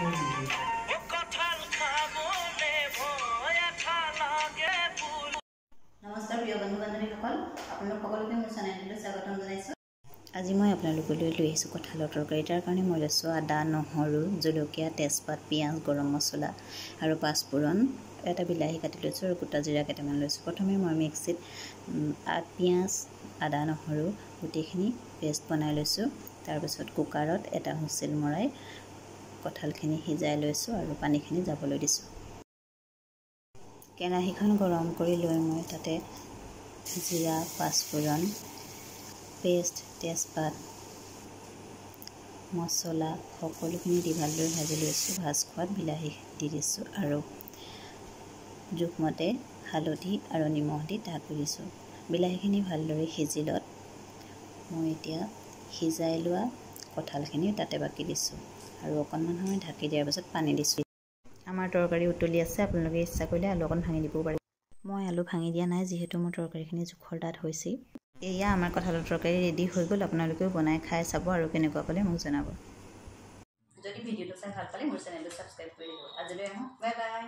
নমস্কাৰ প্ৰিয় বন্ধু বান্ধৱীসকল, আপোনালোক সকলোকে মোৰ চেনেললৈ স্বাগতম জনাইছোঁ। আজি মই আপোনালোকলৈ লৈ আহিছোঁ কঁঠালৰ তৰকাৰী। তাৰ কাৰণে মই লৈছোঁ আদা, নহৰু, জলকীয়া, তেজপাত, পিঁয়াজ, গৰম মছলা আৰু পাঁচফোৰণ, এটা বিলাহী কাটি লৈছোঁ আৰু গোটা জিৰা কেইটামান লৈছোঁ। প্ৰথমে মই মিক্সিত পিঁয়াজ, আদা, নহৰু গোটেইখিনি পেষ্ট বনাই লৈছোঁ। তাৰপিছত কুকাৰত এটা হুইচেল মৰাই কঁঠালখিনি সিজাই লৈছোঁ আৰু পানীখিনি যাবলৈ দিছোঁ। কেৰাহীখন গৰম কৰি লৈ মই তাতে জিৰা, পাঁচফোৰণ, পেষ্ট, তেজপাত, মছলা সকলোখিনি দি ভালদৰে ভাজি লৈছোঁ। ভাজ খোৱাত বিলাহী দি দিছোঁ আৰু জোখমতে হালধি আৰু নিমখ দি ঢাকি দিছোঁ। বিলাহীখিনি ভালদৰে সিজিলত মই এতিয়া সিজাই লোৱা কঁঠালখিনি তাতে বাকি দিছোঁ আৰু অকণমান সময় ঢাকি দিয়াৰ পাছত পানী দিছোঁ। আমাৰ তৰকাৰী উতলি আছে, আপোনালোকে ইচ্ছা কৰিলে আলু অকণ ভাঙি দিবও পাৰিব। মই আলু ভাঙি দিয়া নাই, যিহেতু মোৰ তৰকাৰীখিনি জোখৰ দাঁত হৈছেই। এয়া আমাৰ কঁঠালৰ তৰকাৰী ৰেডি হৈ গ'ল। আপোনালোকেও বনাই খাই চাব আৰু কেনেকুৱা পালে মোক জনাব। যদি ভিডিঅ'টো চাই ভাল পালে মোৰ চেনেলটো ছাবস্ক্ৰাইব কৰি দিব। আজিলৈ আহোঁ, বাই বাই।